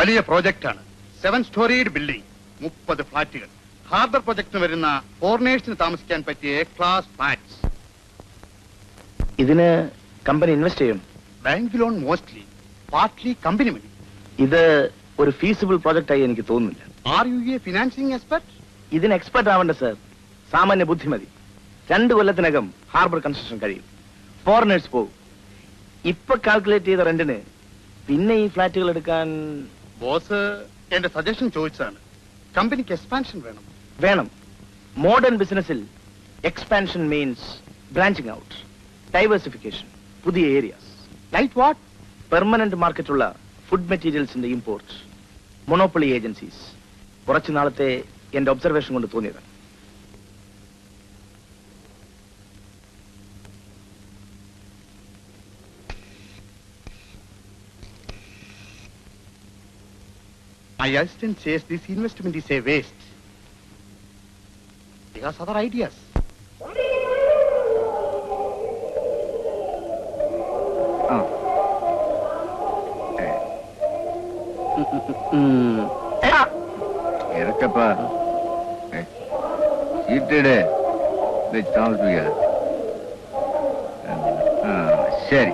വലിയ പ്രോജക്റ്റാണ്. 7-storied building, 30 ഫ്ളാറ്റുകൾ. Harbour പ്രൊജക്ടിന് വരുന്ന ഫോറിനേഴ്സിന് താമസിക്കാൻ പറ്റിയ ക്ലാസ് ഫ്ലാറ്റ്സ്. ഇതിന് കമ്പനി ഇൻവെസ്റ്റ് ചെയ്യും? Bank loan mostly, partly company money. ഇത് ഒരു ഫീസിബിൾ പ്രോജക്റ്റ് ആയി എനിക്ക് തോന്നുന്നില്ല. Are you a financing expert? ഇതിന് എക്സ്പെർട്ട് ആവണ്ട സർ, സാമാന്യ ബുദ്ധിമതി. 2 കൊല്ലത്തിനകം ഹാർബർ കൺസ്ട്രക്ഷൻ കഴിയും. ഫോറിനേഴ്സ് പോകും. ഇപ്പൊ കാൽക്കുലേറ്റ് ചെയ്ത റെന്റിന് പിന്നെ ഈ ഫ്ലാറ്റുകൾ എടുക്കാൻ... ബോസ് എന്റെ സജഷൻ ചോദിച്ചതാണ്. കമ്പനിക്ക് എക്സ്പാൻഷൻ വേണം. മോഡേൺ ബിസിനസ്സിൽ expansion means branching out, diversification, പുതിയ ഏരിയാസ്. Like what? പെർമനന്റ് മാർക്കറ്റുള്ള ഫുഡ് മെറ്റീരിയൽസിന്റെ ഇമ്പോർട്ട്, മൊണോപ്പൊളി ഏജൻസീസ്. കുറച്ചു നാളത്തെ എന്റെ ഒബ്സർവേഷൻ കൊണ്ട് തോന്നിയതാണ്. My assistant says this investment is a waste. He has other ideas. ഇറക്കപ്പാ ചീട്ടിടെ വെച്ച് താമസിപ്പിക്കാതെ. ശരി.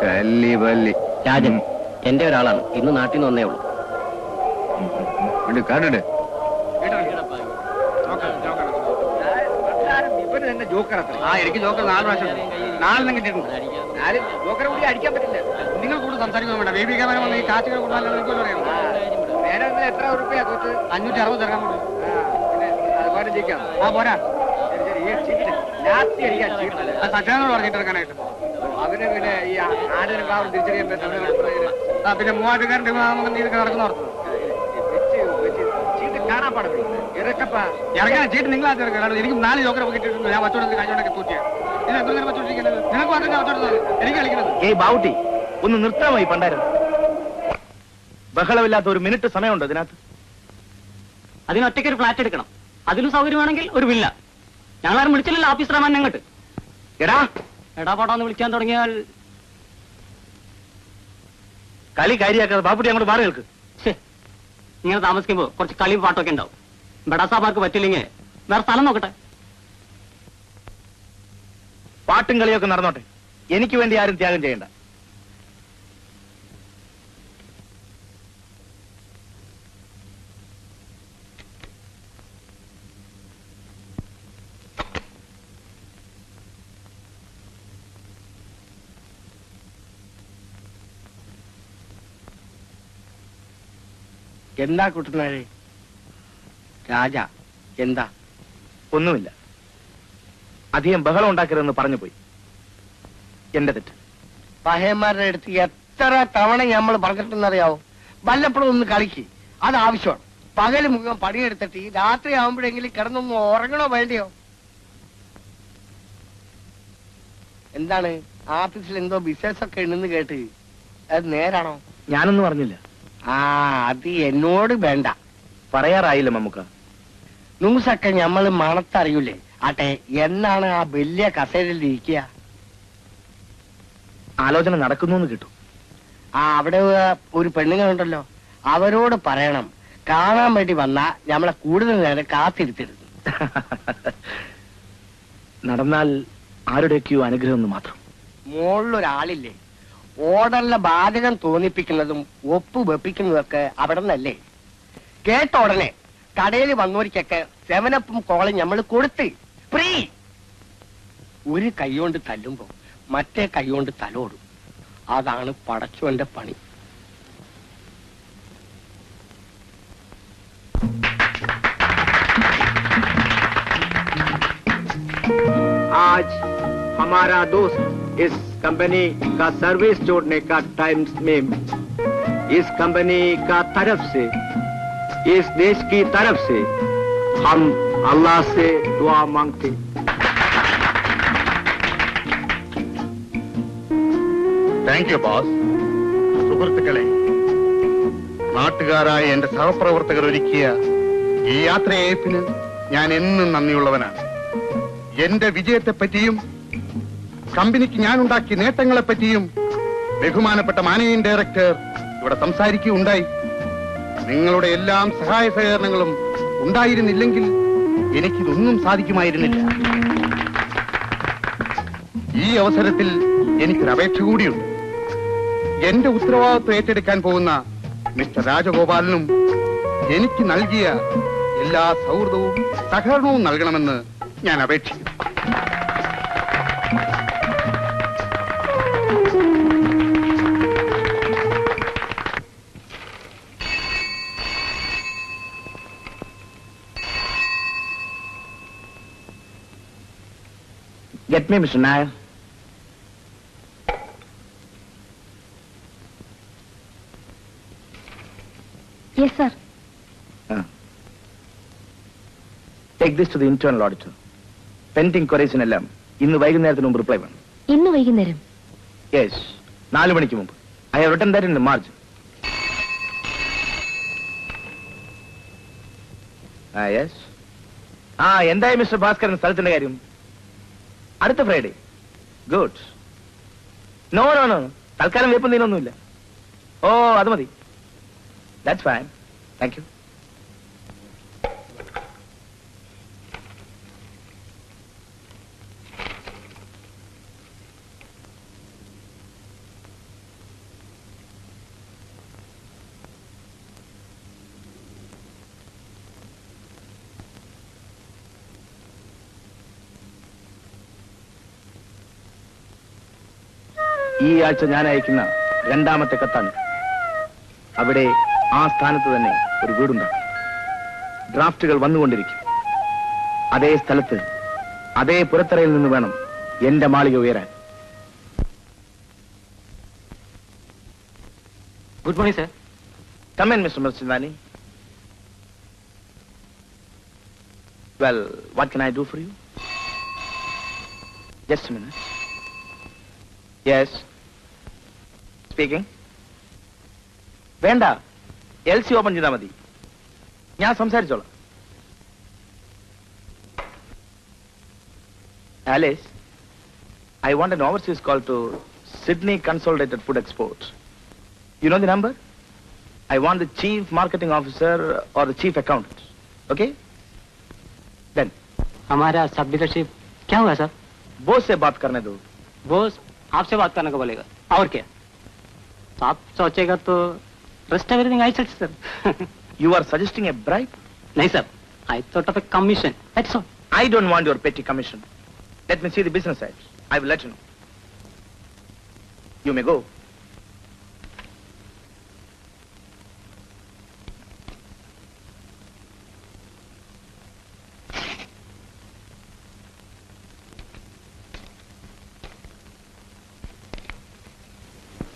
കല്ലി പല്ലി. രാജൻ എന്റെ ഒരാളാണ്, ഇന്ന് നാട്ടിൽ നിന്ന് വന്നേ ഉള്ളൂ. കണ്ടിട്ട് എനിക്ക് ജോക്കർ 4 പ്രാവശ്യം 4 കിട്ടിയിട്ടുണ്ട്. ജോക്കറെ കൂടി അടിക്കാൻ പറ്റില്ല. നിങ്ങൾ കൂടുതൽ സംസാരിക്കാൻ വേണ്ട. ബേബി ക്യാമറ വന്ന് ഈ കാറ്റുകൾ കൂടുതൽ എത്ര റുപ്യ? 560 തരാൻ കൂടി. അതുപോലെ ജയിക്കാം. ആ പോരാ, സച്ചാനോട് പറഞ്ഞിട്ടെടുക്കാനായിട്ട്. അവന് പിന്നെ ഈ ആടിനെക്കാളും തിരിച്ചറിയാൻ പറ്റുന്ന പിന്നെ 3000 ഇതൊക്കെ നടക്കുന്ന ചീട്ട് കാണാൻ പാടില്ല. ഇറക്കാൻ ചീട്ട് നിങ്ങൾ ആദ്യം. എനിക്ക് 4 ജോക്കറെ കിട്ടിയിട്ടുണ്ട്. ഞാൻ വച്ചോടത്ത് കഴിഞ്ഞോണ്ടൊക്കെ തൂറ്റിയ. ഇത് എത്ര നേരം വച്ചോണ്ടിരിക്കുന്നത്? നിനക്ക് മാത്രം ഞാൻ വച്ചോടുന്നത്, എനിക്ക് കളിക്കുന്നത്. ഏയ് ബാവുട്ടി, ഒന്ന് നിർത്താമോ ഈ പണ്ടാരം? ബഹളമില്ലാത്ത ഒരു മിനിറ്റ് സമയമുണ്ട് ഇതിനകത്ത്. അതിനൊറ്റയ്ക്ക് ഒരു ഫ്ലാറ്റ് എടുക്കണം. അതിനും സൗകര്യമാണെങ്കിൽ ഒരു വില്ല. ഞങ്ങളാരും വിളിച്ചില്ലല്ലോ ഓഫീസ് റഹ്മാൻ അങ്ങോട്ട്. എടാ പാടാന്ന് വിളിക്കാൻ തുടങ്ങിയാൽ കളി കാര്യമാക്കാതെ ബാപ്പുട്ടി അങ്ങോട്ട് മാറി കേൾക്ക്. ഇങ്ങനെ താമസിക്കുമ്പോ കുറച്ച് കളിയും പാട്ടൊക്കെ ഉണ്ടാവും. ബഡാസാബാർക്ക് പറ്റില്ലെങ്കിൽ വേറെ സ്ഥലം നോക്കട്ടെ. പാട്ടും കളിയൊക്കെ നടന്നോട്ടെ, എനിക്ക് വേണ്ടി ആരും ത്യാഗം ചെയ്യണ്ട. എന്താ കുട്ടനാഴി? രാജ എന്താ? ഒന്നുമില്ല. അധികം ബഹളം ഉണ്ടാക്കരുതെന്ന് പറഞ്ഞു പോയി. എന്റെ തെറ്റ്. പഹയന്മാരുടെ അടുത്ത് എത്ര തവണ നമ്മൾ പറഞ്ഞിട്ടെന്നറിയാവോ? വല്ലപ്പോഴും ഒന്ന് കളിക്ക്, അത് ആവശ്യമാണ്. പകല് മുഴുവൻ പണിയെടുത്തിട്ട് ഈ രാത്രി ആവുമ്പോഴെങ്കിലും കിടന്നൊന്ന് ഉറങ്ങണോ വേണ്ടിയോ? എന്താണ് ആഫീസിൽ എന്തോ ബിസിനസ് ഒക്കെ ഉണ്ടെന്ന് കേട്ട്, അത് നേരാണോ? ഞാനൊന്നും പറഞ്ഞില്ല. അത് എന്നോട് വേണ്ട. പറയാറായില്ല മമ്മുക്ക. ന്യൂസൊക്കെ ഞമ്മള് മണത്തറിയൂലേ? ആട്ടെ, എന്നാണ് ആ വലിയ കസേരയിൽ ഇരിക്കുക? ആലോചന നടക്കുന്നു കിട്ടും. അവിടെ ഒരു പെണ്ണുങ്ങളുണ്ടല്ലോ, അവരോട് പറയണം കാണാൻ വേണ്ടി വന്നാ ഞമ്മളെ കൂടുതൽ നേരം കാത്തിരുത്തരുത്. നടന്നാൽ ആരുടെയൊക്കെയോ അനുഗ്രഹം എന്ന് മാത്രം. മുകളിലൊരാളില്ലേ, ഓർഡറിലെ ബാധകം തോന്നിപ്പിക്കുന്നതും ഒപ്പ് വെപ്പിക്കുന്നതൊക്കെ അവിടെ നിന്നല്ലേ? കേട്ട ഉടനെ കടയിൽ വന്നോരിക്കൊക്കെ 7-Up കോളയും നമ്മൾ കൊടുത്ത് ഫ്രീ. ഒരു കൈകൊണ്ട് തല്ലുമ്പോ മറ്റേ കൈകൊണ്ട് തലോടും. അതാണ് പടച്ചോന്റെ പണി. आज हमारा दोस्त इस कंपनी का सर्विस जोड़ने का टाइम में इस कंपनी का तरफ से, इस देश की तरफ से हम अल्लाह से दुआ मांगते. Thank you boss. സുഹൃത്തുക്കളെ, നാട്ടുകാരായ എന്റെ സഹപ്രവർത്തകർ ഒരുക്കിയ ഈ യാത്രയയപ്പിന് ഞാൻ എന്നും നന്ദിയുള്ളവനാണ്. എന്റെ വിജയത്തെപ്പറ്റിയും കമ്പനിക്ക് ഞാൻ ഉണ്ടാക്കിയ നേട്ടങ്ങളെപ്പറ്റിയും ബഹുമാനപ്പെട്ട മാനേജിംഗ് ഡയറക്ടർ ഇവിടെ സംസാരിക്കുകയുണ്ടായി. നിങ്ങളുടെ എല്ലാം സഹായ സഹകരണങ്ങളും ഉണ്ടായിരുന്നില്ലെങ്കിൽ എനിക്കിതൊന്നും സാധിക്കുമായിരുന്നില്ല. ഈ അവസരത്തിൽ എനിക്കൊരു അപേക്ഷ കൂടിയുണ്ട്. എന്റെ ഉത്തരവാദിത്വം ഏറ്റെടുക്കാൻ പോകുന്ന മിസ്റ്റർ രാജഗോപാലനും എനിക്ക് നൽകിയ എല്ലാ സൗഹൃദവും സഹകരണവും നൽകണമെന്ന് ഞാൻ അപേക്ഷിക്കുന്നു. Get me, Mr. Nair. Yes, sir. Take this to the internal auditor. Pending queries എല്ലാം ഇന്ന് വൈകുന്നേരത്തിന് മുമ്പ് റിപ്ലൈ വേണം. ഇന്ന് വൈകുന്നേരം? Yes, 4 മണിക്ക് മുമ്പ്. I have written that in the margin. Yes. എന്തായി മിസ്റ്റർ ഭാസ്കരൻ സ്ഥലത്തിന്റെ കാര്യം? അടുത്ത ഫ്രൈഡേ. ഗുഡ്. നോ തൽക്കാലം വേപ്പം തീനൊന്നുമില്ല. ഓ അത് മതി. That's fine. Thank you. ഈ ആഴ്ച ഞാൻ അയക്കുന്ന 2ാമത്തെ കത്താണ്. അവിടെ ആ സ്ഥാനത്ത് തന്നെ ഒരു വീടുണ്ടാകും. ഡ്രാഫ്റ്റുകൾ വന്നുകൊണ്ടിരിക്കും. അതേ സ്ഥലത്ത് അതേ പുറത്തറയിൽ നിന്ന് വേണം എന്റെ മാളിക ഉയരാൻ. Good morning sir. Come in, Mr. Merchandani. Well, what can I do for you? Just a minute. Yes. Speaking. വേണ്ട, LC ഓപ്പൺ ചെയ്താൽ മതി. ഞാൻ സംസാരിച്ചോളാം. Alice, I want an overseas call to Sydney Consolidated Food Export. You know the number? I want the chief marketing officer or the chief accountant. Okay? Then. हमारा सब dealership क्या हुआ sir? Bose से बात करने दो. बोस आपसे बात करने को बोलेगा और क्या? तो आप सोचेगा तो rest everything I said sir. You are suggesting a bribe? नहीं sir, I thought of a commission. That's all. I don't want your petty commission. Let me see the business side. I will let you know. You may go.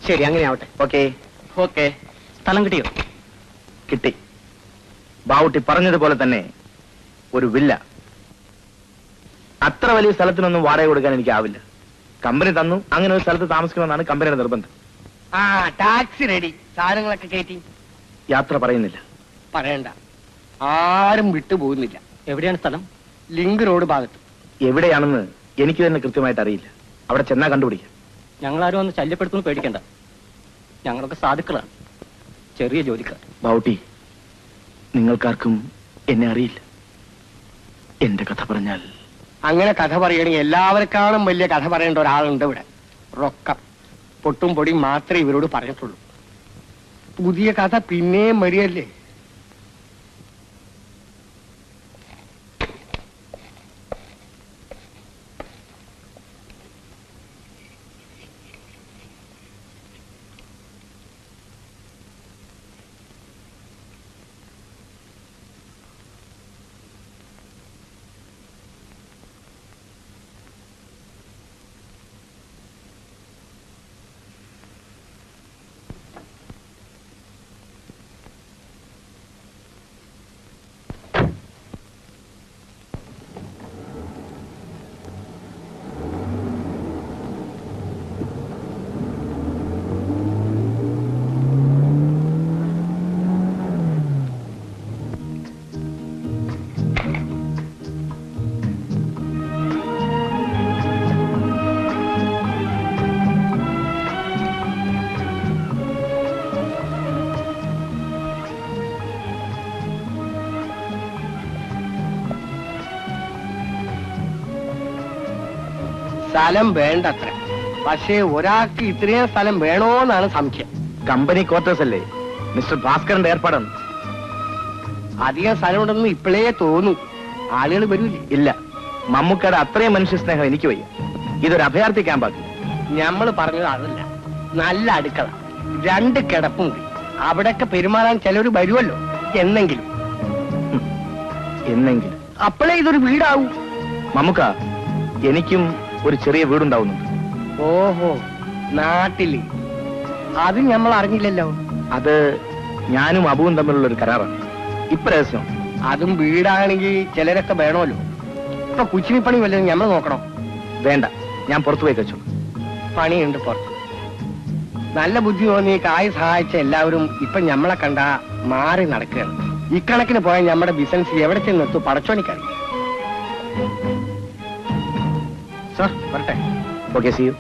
ശരി, അങ്ങനെ ആവട്ടെ. Okay. Okay. സ്ഥലം കിട്ടിയോ? കിട്ടി. ബാവുട്ടി പറഞ്ഞതുപോലെ തന്നെ ഒരു വില്ല. അത്ര വലിയ സ്ഥലത്തിനൊന്നും വാടക കൊടുക്കാൻ എനിക്കാവില്ല. കമ്പനി തന്നു, അങ്ങനെ ഒരു സ്ഥലത്ത് താമസിക്കണമെന്നാണ് കമ്പനിയുടെ നിർബന്ധം. Taxi ready. സാധനങ്ങളൊക്കെ കയറ്റി. യാത്ര പറയുന്നില്ല. പറയണ്ട, ആരും വിട്ടുപോകുന്നില്ല. എവിടെയാണ് സ്ഥലം? ലിങ്ക് റോഡ് ഭാഗത്ത്. എവിടെയാണെന്ന് എനിക്ക് തന്നെ കൃത്യമായിട്ട് അറിയില്ല. അവിടെ ചെന്നാ കണ്ടുപിടിക്കാം. ഞങ്ങളാരും ഒന്ന് ശല്യപ്പെടുത്തുന്നു പേടിക്കണ്ട. ഞങ്ങളൊക്കെ സാധുക്കളാണ്, ചെറിയ ജോലിക്കാർ. ബാവുട്ടി, നിങ്ങൾക്കാർക്കും എന്നെ അറിയില്ല. എന്റെ കഥ പറഞ്ഞാൽ അങ്ങനെ കഥ പറയണെങ്കിൽ എല്ലാവർക്കാളും വലിയ കഥ പറയേണ്ട ഒരാളുണ്ട് ഇവിടെ. റൊക്കം പൊട്ടും പൊടിയും മാത്രമേ ഇവരോട് പറഞ്ഞിട്ടുള്ളൂ. പുതിയ കഥ പിന്നെയും വരികയല്ലേ. സ്ഥലം വേണ്ടത്ര. പക്ഷേ ഒരാൾക്ക് ഇത്രയും സ്ഥലം വേണോന്നാണ് സംശയം. കമ്പനി ക്വാർട്ടേഴ്സ് അല്ലേ, മിസ്റ്റർ ഭാസ്കറിന്റെ ഏർപ്പാടാണ്. അധികം സ്ഥലമുണ്ടെന്ന് ഇപ്പോഴേ തോന്നും. ആളുകൾ വരൂലേ? ഇല്ല, മമ്മൂക്കയുടെ അത്രയും മനുഷ്യ സ്നേഹം എനിക്ക് വയ്യ. ഇതൊരു അഭയാർത്ഥി ക്യാമ്പാക്കി. ഞമ്മൾ പറഞ്ഞത് അതല്ല. നല്ല അടുക്കള, 2 കിടപ്പുമുറി, അവിടൊക്കെ പെരുമാറാൻ ചിലർ വരുമല്ലോ എന്നെങ്കിലും. എന്നെങ്കിലും അപ്പോഴേ ഇതൊരു വീടാവും. മമ്മൂക്ക, എനിക്കും ഒരു ചെറിയ വീടുണ്ടാവുന്നുണ്ട്. ഓഹോ, നാട്ടില്. അത് ഞമ്മൾ അറിഞ്ഞില്ലല്ലോ. അത് ഞാനും അബുവും തമ്മിലുള്ള ഒരു കരാറാണ്. ഇപ്പൊ രഹസ്യം. അതും വീടാണെങ്കിൽ ചിലരൊക്കെ വേണമല്ലോ. ഇപ്പൊ കുച്ചിനിപ്പണി വല്ലതും ഞമ്മൾ നോക്കണം. വേണ്ട, ഞാൻ പുറത്തു പോയി വെച്ചു. പണിയുണ്ട് പുറത്ത്. നല്ല ബുദ്ധി തോന്നി കായ് സഹായിച്ച എല്ലാവരും ഇപ്പൊ ഞമ്മളെ കണ്ട മാറി നടക്കുകയാണ്. ഇക്കണക്കിന് പോയാൽ നമ്മുടെ ബിസിനസ് എവിടെ ചെന്നെത്തു പടച്ചോണിക്കറിയാം. സാർ വരട്ടെ. Okay, see U.